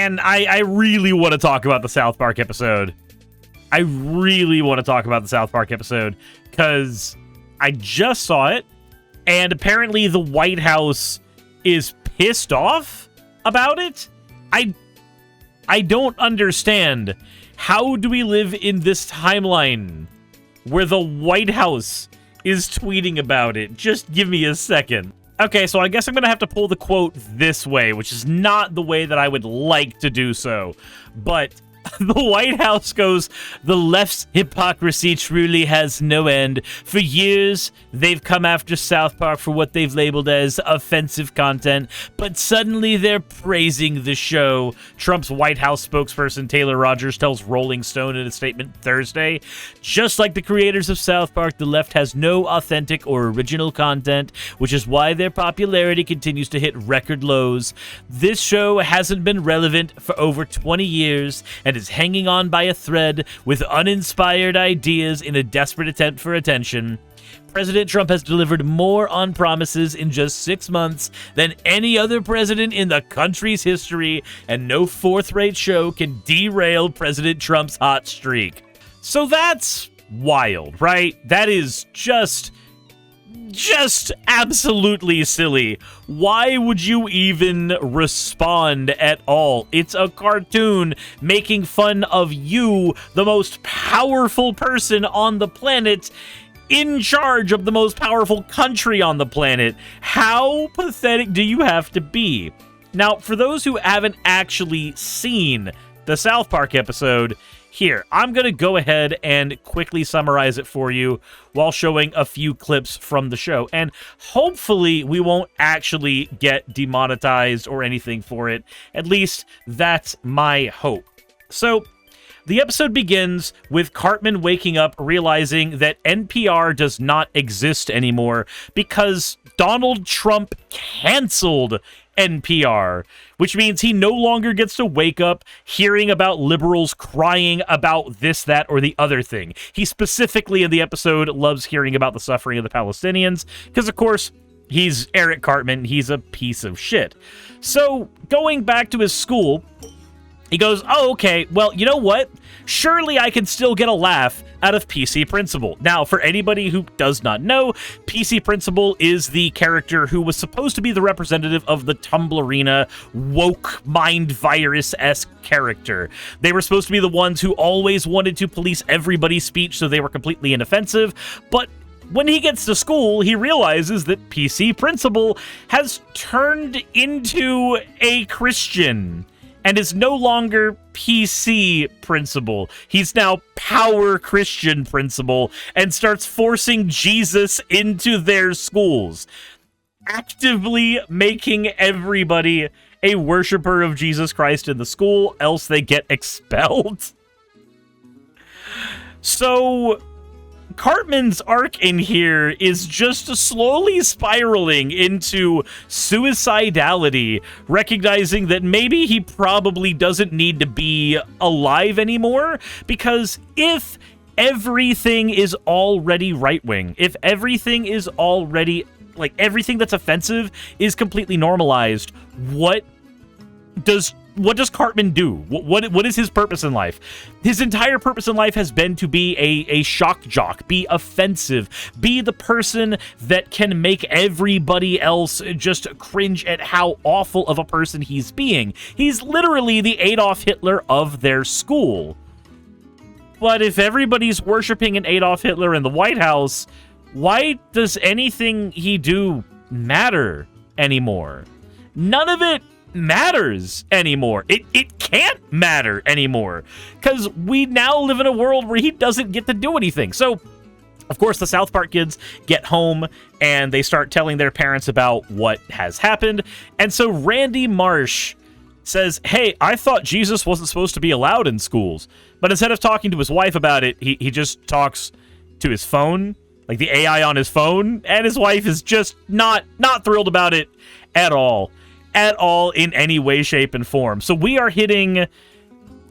And I really want to talk about the South Park episode. I really want to talk about the South Park episode because I just saw it, and apparently the White House is pissed off about it. I don't understand. How do we live in this timeline where the White House is tweeting about it? Just give me a second. Okay, so I guess I'm going to have to pull the quote this way, which is not the way that I would like to do so. But the White House goes, "The left's hypocrisy truly has no end. For years, they've come after South Park for what they've labeled as offensive content, but suddenly they're praising the show." Trump's White House spokesperson Taylor Rogers tells Rolling Stone in a statement Thursday. "Just like the creators of South Park, the left has no authentic or original content, which is why their popularity continues to hit record lows. This show hasn't been relevant for over 20 years and is hanging on by a thread with uninspired ideas in a desperate attempt for attention. President Trump has delivered more on promises in just 6 months than any other president in the country's history, and no fourth-rate show can derail President Trump's hot streak." So that's wild, right? That is just absolutely silly. Why would you even respond at all? It's a cartoon making fun of you, the most powerful person on the planet, in charge of the most powerful country on the planet. How pathetic do you have to be? Now, for those who haven't actually seen the South Park episode, here, I'm going to go ahead and quickly summarize it for you while showing a few clips from the show. And hopefully we won't actually get demonetized or anything for it. At least that's my hope. So the episode begins with Cartman waking up realizing that NPR does not exist anymore because Donald Trump canceled NPR, which means he no longer gets to wake up hearing about liberals crying about this, that, or the other thing. He specifically in the episode loves hearing about the suffering of the Palestinians because, of course, he's Eric Cartman. He's a piece of shit. So going back to his school, he goes, "Oh, okay, well, you know what? Surely I can still get a laugh out of PC Principal." Now, for anybody who does not know, PC Principal is the character who was supposed to be the representative of the Tumblrina woke mind virus-esque character. They were supposed to be the ones who always wanted to police everybody's speech so they were completely inoffensive, but when he gets to school, he realizes that PC Principal has turned into a Christian and is no longer PC Principal. He's now Power Christian Principal and starts forcing Jesus into their schools, actively making everybody a worshiper of Jesus Christ in the school, else they get expelled. So Cartman's arc in here is just slowly spiraling into suicidality, recognizing that maybe he probably doesn't need to be alive anymore, because if everything is already right-wing, if everything is already, like, everything that's offensive is completely normalized, what does Cartman do? What is his purpose in life? His entire purpose in life has been to be a shock jock, be offensive, be the person that can make everybody else just cringe at how awful of a person he's being. He's literally the Adolf Hitler of their school. But if everybody's worshiping an Adolf Hitler in the White House, why does anything he do matter anymore? None of it matters anymore. It can't matter anymore because we now live in a world where he doesn't get to do anything. So, of course, the South Park kids get home and they start telling their parents about what has happened. And so Randy Marsh says, "Hey, I thought Jesus wasn't supposed to be allowed in schools." But instead of talking to his wife about it, he just talks to his phone, like the AI on his phone, and his wife is just not thrilled about it at all in any way, shape, and form. So we are hitting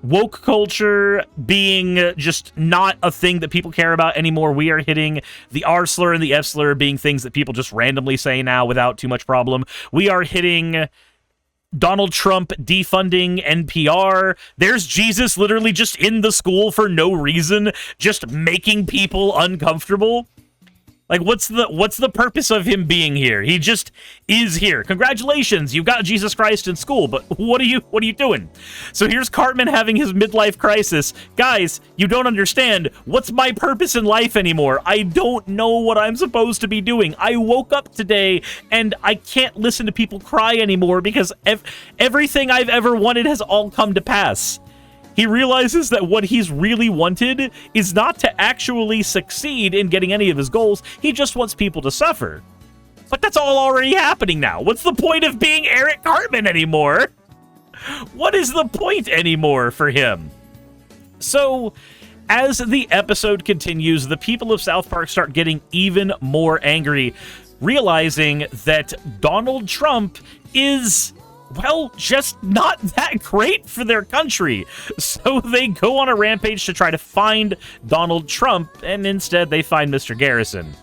woke culture being just not a thing that people care about anymore. We are hitting the R slur and the F slur being things that people just randomly say now without too much problem. We are hitting Donald Trump defunding NPR. There's Jesus literally just in the school for no reason, just making people uncomfortable. Like, what's the purpose of him being here? He just is here. Congratulations, you got Jesus Christ in school, but what are you doing? So here's Cartman having his midlife crisis. Guys, you don't understand. What's my purpose in life anymore? I don't know what I'm supposed to be doing. I woke up today and I can't listen to people cry anymore because everything I've ever wanted has all come to pass. He realizes that what he's really wanted is not to actually succeed in getting any of his goals. He just wants people to suffer. But that's all already happening now. What's the point of being Eric Cartman anymore? What is the point anymore for him? So, as the episode continues, the people of South Park start getting even more angry, realizing that Donald Trump is, well, just not that great for their country. So they go on a rampage to try to find Donald Trump, and instead they find Mr. Garrison.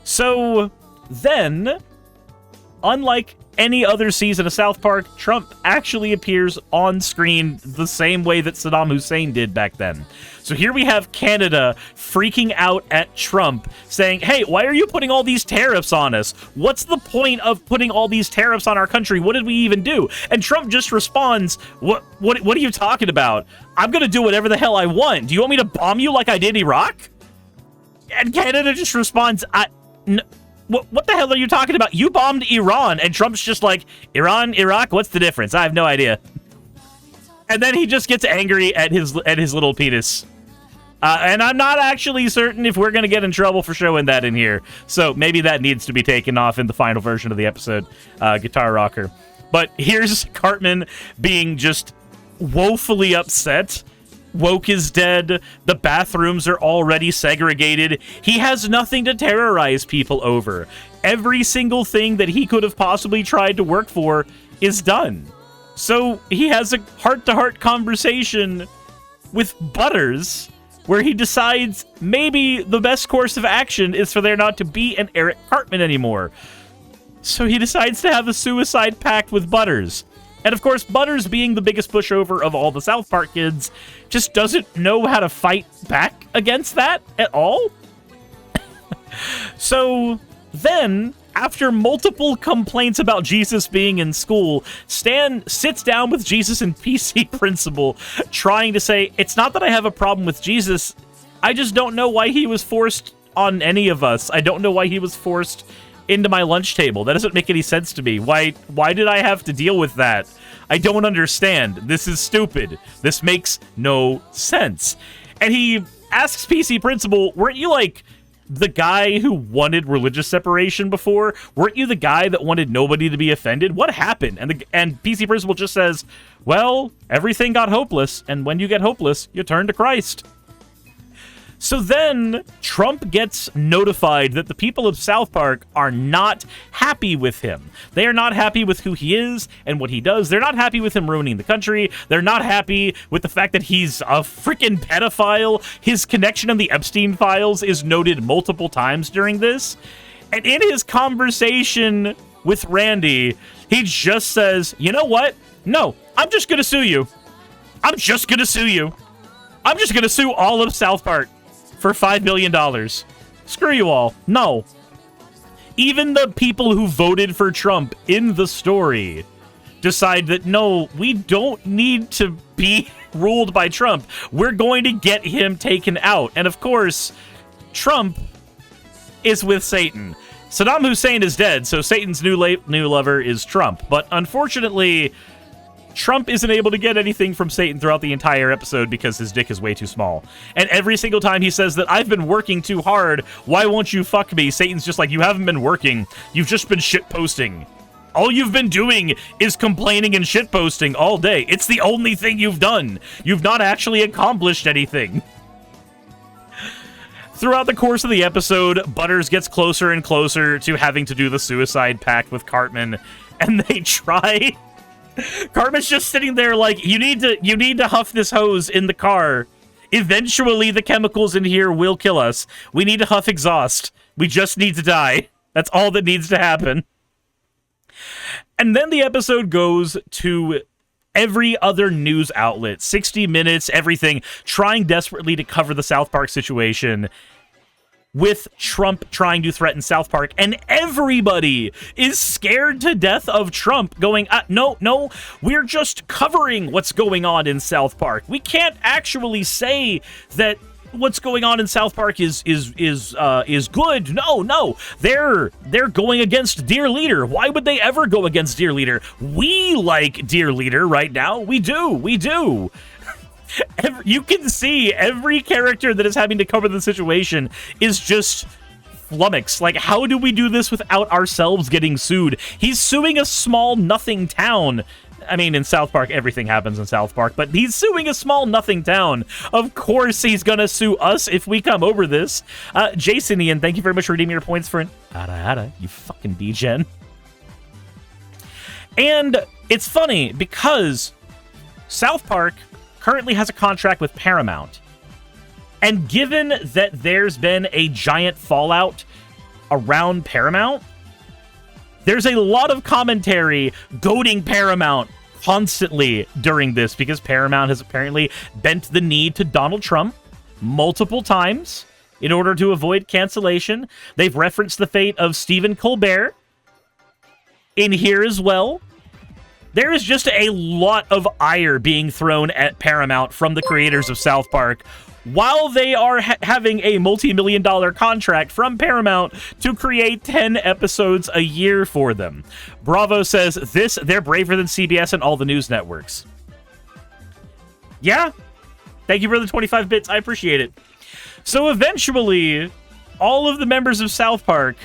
So then, unlike any other season of South Park, Trump actually appears on screen the same way that Saddam Hussein did back then. So here we have Canada freaking out at Trump, saying, hey, why are you putting all these tariffs on us? What's the point of putting all these tariffs on our country? What did we even do? And Trump just responds, what are you talking about? I'm going to do whatever the hell I want. Do you want me to bomb you like I did Iraq? And Canada just responds, what the hell are you talking about? You bombed Iran. And Trump's just like, Iran, Iraq, what's the difference? I have no idea. And then he just gets angry at his little penis. And I'm not actually certain if we're going to get in trouble for showing that in here. So maybe that needs to be taken off in the final version of the episode, Guitar Rocker. But here's Cartman being just woefully upset. Woke is dead. The bathrooms are already segregated. He has nothing to terrorize people over. Every single thing that he could have possibly tried to work for is done. So he has a heart-to-heart conversation with Butters, where he decides maybe the best course of action is for there not to be an Eric Cartman anymore. So he decides to have a suicide pact with Butters. And of course, Butters, being the biggest pushover of all the South Park kids, just doesn't know how to fight back against that at all. So then, after multiple complaints about Jesus being in school, Stan sits down with Jesus and PC Principal, trying to say, it's not that I have a problem with Jesus, I just don't know why he was forced on any of us. I don't know why he was forced into my lunch table. That doesn't make any sense to me. Why did I have to deal with that? I don't understand. This is stupid. This makes no sense. And he asks PC Principal, weren't you like the guy who wanted religious separation before? Weren't you the guy that wanted nobody to be offended? What happened? And PC Principal just says, well, everything got hopeless, and when you get hopeless, you turn to Christ. So then, Trump gets notified that the people of South Park are not happy with him. They are not happy with who he is and what he does. They're not happy with him ruining the country. They're not happy with the fact that he's a freaking pedophile. His connection on the Epstein files is noted multiple times during this. And in his conversation with Randy, he just says, you know what? No, I'm just going to sue you. I'm just going to sue you. I'm just going to sue all of South Park for $5 billion. Screw you all. No. Even the people who voted for Trump in the story decide that, no, we don't need to be ruled by Trump. We're going to get him taken out. And of course, Trump is with Satan. Saddam Hussein is dead, so Satan's new lover is Trump. But unfortunately, Trump isn't able to get anything from Satan throughout the entire episode because his dick is way too small. And every single time he says that I've been working too hard, why won't you fuck me? Satan's just like, you haven't been working. You've just been shitposting. All you've been doing is complaining and shitposting all day. It's the only thing you've done. You've not actually accomplished anything. Throughout the course of the episode, Butters gets closer and closer to having to do the suicide pact with Cartman, and they try. Cartman's just sitting there like, you need to huff this hose in the car. Eventually, the chemicals in here will kill us. We need to huff exhaust. We just need to die. That's all that needs to happen. And then the episode goes to every other news outlet, 60 Minutes, everything, trying desperately to cover the South Park situation, with Trump trying to threaten South Park, and everybody is scared to death of Trump, going, no, we're just covering what's going on in South Park. We can't actually say that what's going on in South Park is good. No, they're going against Dear Leader. Why would they ever go against Dear Leader? We like Dear Leader right now. We do. You can see every character that is having to cover the situation is just flummoxed. Like, how do we do this without ourselves getting sued? He's suing a small nothing town. I mean, in South Park, everything happens in South Park, but he's suing a small nothing town. Of course he's gonna sue us if we come over this. Jason Ian, thank you very much for redeeming your points for an ada, you fucking degen. And it's funny because South Park currently has a contract with Paramount. And given that there's been a giant fallout around Paramount, there's a lot of commentary goading Paramount constantly during this, because Paramount has apparently bent the knee to Donald Trump multiple times in order to avoid cancellation. They've referenced the fate of Stephen Colbert in here as well. There is just a lot of ire being thrown at Paramount from the creators of South Park, while they are having a multi-million-dollar contract from Paramount to create 10 episodes a year for them. Bravo says, they're braver than CBS and all the news networks. Yeah. Thank you for the 25 bits. I appreciate it. So eventually, all of the members of South Park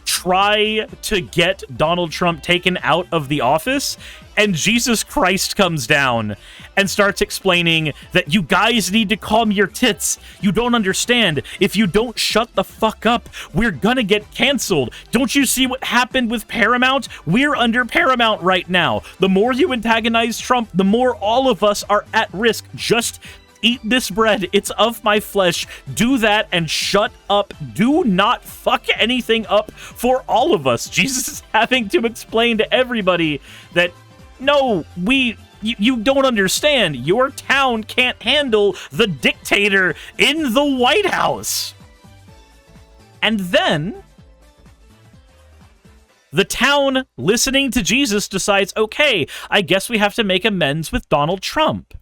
try to get Donald Trump taken out of the office, and Jesus Christ comes down and starts explaining that you guys need to calm your tits. You don't understand. If you don't shut the fuck up, we're gonna get canceled. Don't you see what happened with Paramount? We're under Paramount right now. The more you antagonize Trump, the more all of us are at risk. Just eat this bread. It's of my flesh. Do that and shut up. Do not fuck anything up for all of us. Jesus is having to explain to everybody that, no, you don't understand. Your town can't handle the dictator in the White House. And then the town, listening to Jesus, decides, okay, I guess we have to make amends with Donald Trump.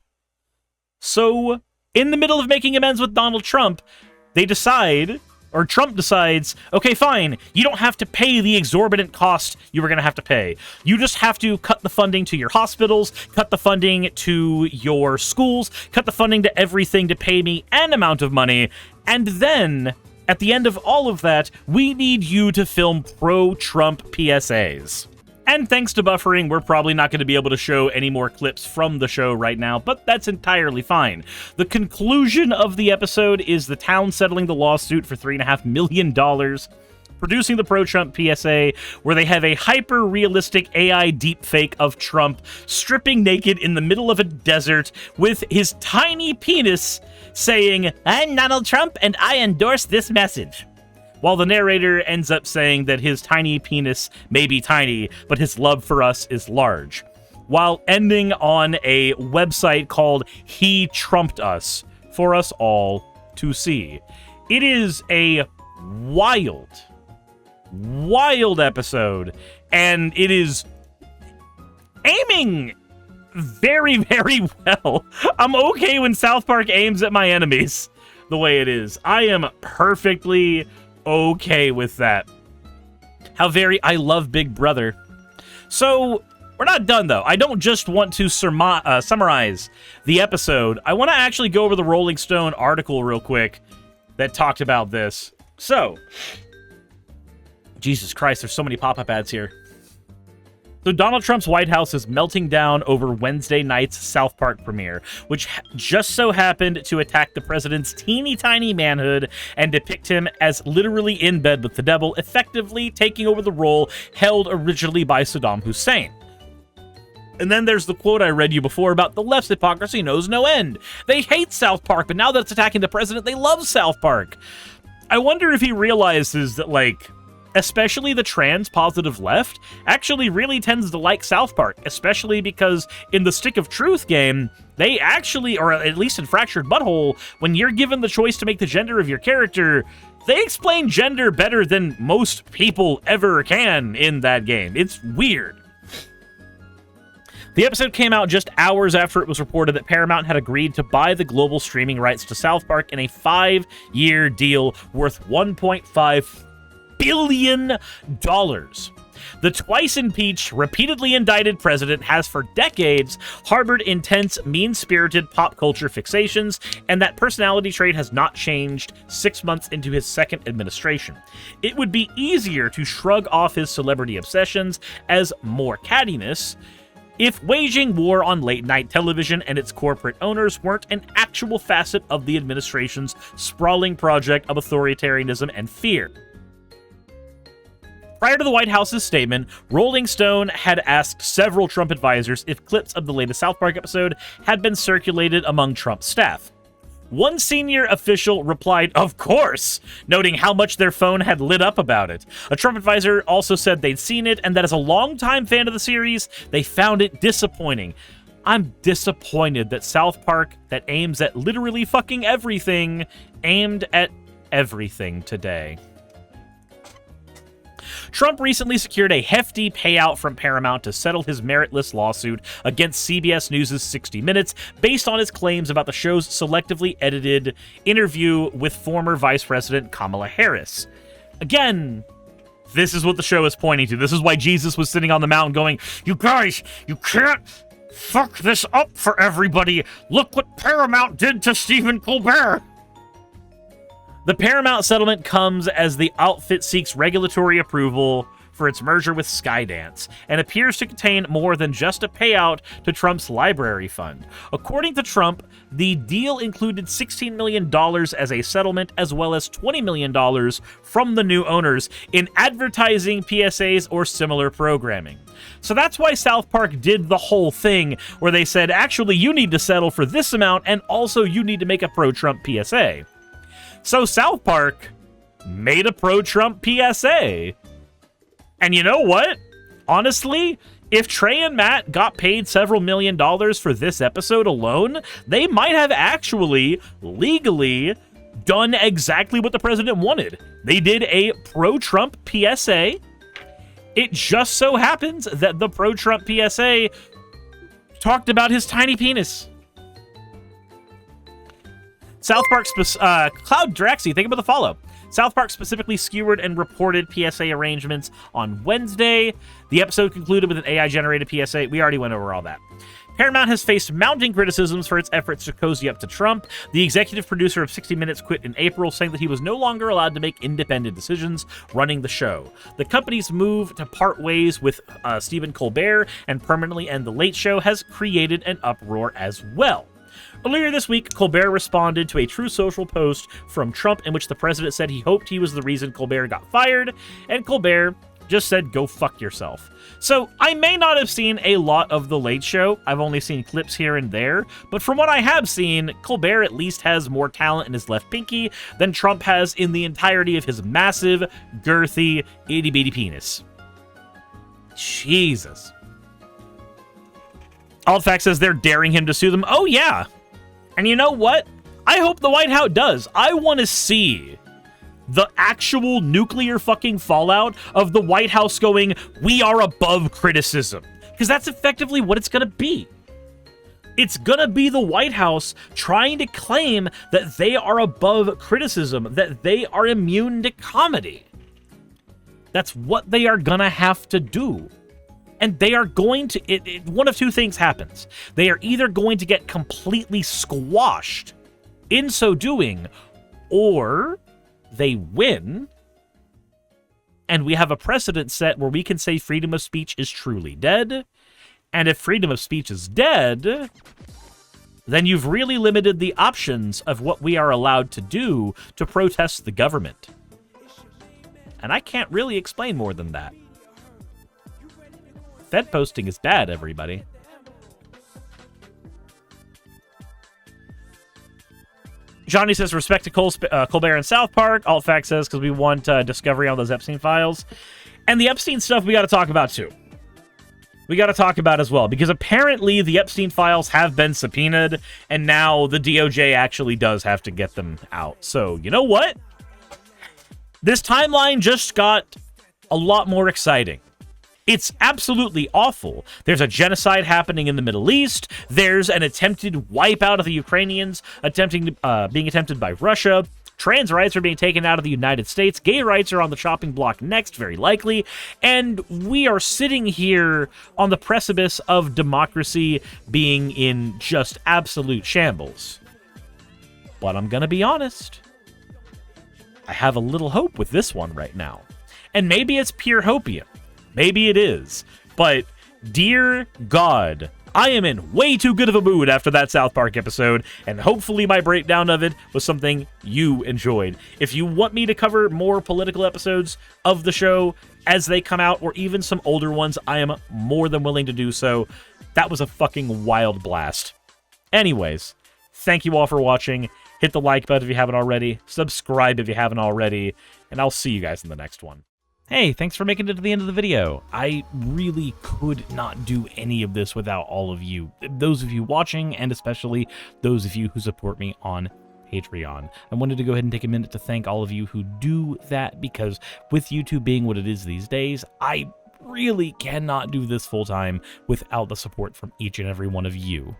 So, in the middle of making amends with Donald Trump, they decide, or Trump decides, okay, fine, you don't have to pay the exorbitant cost you were going to have to pay. You just have to cut the funding to your hospitals, cut the funding to your schools, cut the funding to everything to pay me an amount of money, and then, at the end of all of that, we need you to film pro-Trump PSAs. And thanks to buffering, we're probably not going to be able to show any more clips from the show right now, but that's entirely fine. The conclusion of the episode is the town settling the lawsuit for $3.5 million, producing the pro-Trump PSA, where they have a hyper-realistic AI deepfake of Trump stripping naked in the middle of a desert with his tiny penis saying, "I'm Donald Trump and I endorse this message." While the narrator ends up saying that his tiny penis may be tiny, but his love for us is large. While ending on a website called He Trumped Us for us all to see. It is a wild episode, and it is aiming very, very well. I'm okay when South Park aims at my enemies the way it is. I am perfectly okay with that. How very I love Big Brother. So, we're not done, though. I don't just want to summarize the episode. I want to actually go over the Rolling Stone article real quick that talked about this. So, Jesus Christ, there's so many pop-up ads here. So Donald Trump's White House is melting down over Wednesday night's South Park premiere, which just so happened to attack the president's teeny tiny manhood and depict him as literally in bed with the devil, effectively taking over the role held originally by Saddam Hussein. And then there's the quote I read you before about the left's hypocrisy knows no end. They hate South Park, but now that it's attacking the president, they love South Park. I wonder if he realizes that, like, especially the trans-positive left, actually really tends to like South Park, especially because in the Stick of Truth game, they actually, or at least in Fractured Butthole, when you're given the choice to make the gender of your character, they explain gender better than most people ever can in that game. It's weird. The episode came out just hours after it was reported that Paramount had agreed to buy the global streaming rights to South Park in a 5-year deal worth $1.5 billion. The twice impeached, repeatedly indicted president has for decades harbored intense, mean-spirited pop culture fixations, and that personality trait has not changed 6 months into his second administration. It would be easier to shrug off his celebrity obsessions as more cattiness if waging war on late-night television and its corporate owners weren't an actual facet of the administration's sprawling project of authoritarianism and fear. Prior to the White House's statement, Rolling Stone had asked several Trump advisors if clips of the latest South Park episode had been circulated among Trump's staff. One senior official replied, "Of course," noting how much their phone had lit up about it. A Trump advisor also said they'd seen it and that as a longtime fan of the series, they found it disappointing. I'm disappointed that South Park, that aims at literally fucking everything, aimed at everything today. Trump recently secured a hefty payout from Paramount to settle his meritless lawsuit against CBS News' 60 Minutes based on his claims about the show's selectively edited interview with former Vice President Kamala Harris. Again, this is what the show is pointing to. This is why Jesus was sitting on the mountain going, "You guys, you can't fuck this up for everybody. Look what Paramount did to Stephen Colbert." The Paramount settlement comes as the outfit seeks regulatory approval for its merger with Skydance, and appears to contain more than just a payout to Trump's library fund. According to Trump, the deal included $16 million as a settlement, as well as $20 million from the new owners in advertising, PSAs, or similar programming. So that's why South Park did the whole thing, where they said, actually, you need to settle for this amount, and also you need to make a pro-Trump PSA. So South Park made a pro-Trump PSA. And you know what? Honestly, if Trey and Matt got paid several $1 million for this episode alone, they might have actually legally done exactly what the president wanted. They did a pro-Trump PSA. It just so happens that the pro-Trump PSA talked about his tiny penis. South Park, Cloud Draxi, think about the follow. South Park specifically skewered and reported PSA arrangements on Wednesday. The episode concluded with an AI-generated PSA. We already went over all that. Paramount has faced mounting criticisms for its efforts to cozy up to Trump. The executive producer of 60 Minutes quit in April, saying that he was no longer allowed to make independent decisions running the show. The company's move to part ways with Stephen Colbert and permanently end The Late Show has created an uproar as well. Earlier this week, Colbert responded to a Truth Social post from Trump in which the president said he hoped he was the reason Colbert got fired, and Colbert just said, "Go fuck yourself." So, I may not have seen a lot of The Late Show. I've only seen clips here and there, but from what I have seen, Colbert at least has more talent in his left pinky than Trump has in the entirety of his massive, girthy, itty-bitty penis. Jesus. Altfact says they're daring him to sue them. Oh, yeah. And you know what? I hope the White House does. I want to see the actual nuclear fucking fallout of the White House going, "We are above criticism." Because that's effectively what it's going to be. It's going to be the White House trying to claim that they are above criticism, that they are immune to comedy. That's what they are going to have to do. And they are going to, one of two things happens. They are either going to get completely squashed in so doing, or they win, and we have a precedent set where we can say freedom of speech is truly dead. And if freedom of speech is dead, then you've really limited the options of what we are allowed to do to protest the government. And I can't really explain more than that. Fed posting is bad, everybody. Johnny says, respect to Colbert and South Park. Altfact says, because we want discovery on those Epstein files. And the Epstein stuff we got to talk about, too. We got to talk about as well, because apparently the Epstein files have been subpoenaed, and now the DOJ actually does have to get them out. So, you know what? This timeline just got a lot more exciting. It's absolutely awful. There's a genocide happening in the Middle East. There's an attempted wipeout of the Ukrainians, being attempted by Russia. Trans rights are being taken out of the United States. Gay rights are on the chopping block next, very likely. And we are sitting here on the precipice of democracy being in just absolute shambles. But I'm going to be honest. I have a little hope with this one right now. And maybe it's pure hopium. Maybe it is. But, dear God, I am in way too good of a mood after that South Park episode, and hopefully my breakdown of it was something you enjoyed. If you want me to cover more political episodes of the show as they come out, or even some older ones, I am more than willing to do so. That was a fucking wild blast. Anyways, thank you all for watching. Hit the like button if you haven't already. Subscribe if you haven't already. And I'll see you guys in the next one. Hey, thanks for making it to the end of the video. I really could not do any of this without all of you. Those of you watching, and especially those of you who support me on Patreon. I wanted to go ahead and take a minute to thank all of you who do that, because with YouTube being what it is these days, I really cannot do this full time without the support from each and every one of you.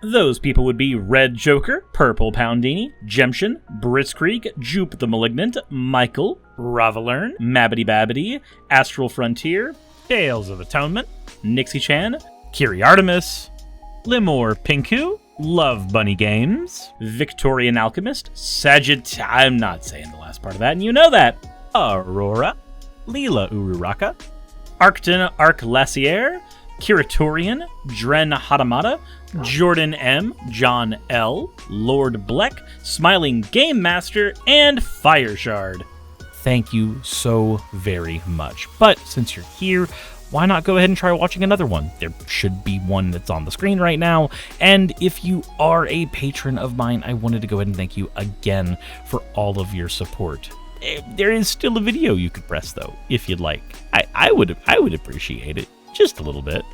Those people would be Red Joker, Purple Poundini, Jemshin, Britzkrieg, Jupe the Malignant, Michael, Ravalern, Mabbity Babbity, Astral Frontier, Tales of Atonement, Nixie Chan, Kiri Artemis, Limor Pinku, Love Bunny Games, Victorian Alchemist, I'm not saying the last part of that, and you know that, Aurora, Leela Ururaka, Arcton Arclacier, Kiratorian, Dren Hadamata, Jordan M, John L, Lord Bleck, Smiling Game Master, and Fireshard. Thank you so very much. But since you're here, why not go ahead and try watching another one? There should be one that's on the screen right now. And if you are a patron of mine, I wanted to go ahead and thank you again for all of your support. There is still a video you could press though, if you'd like. I would appreciate it. Just a little bit.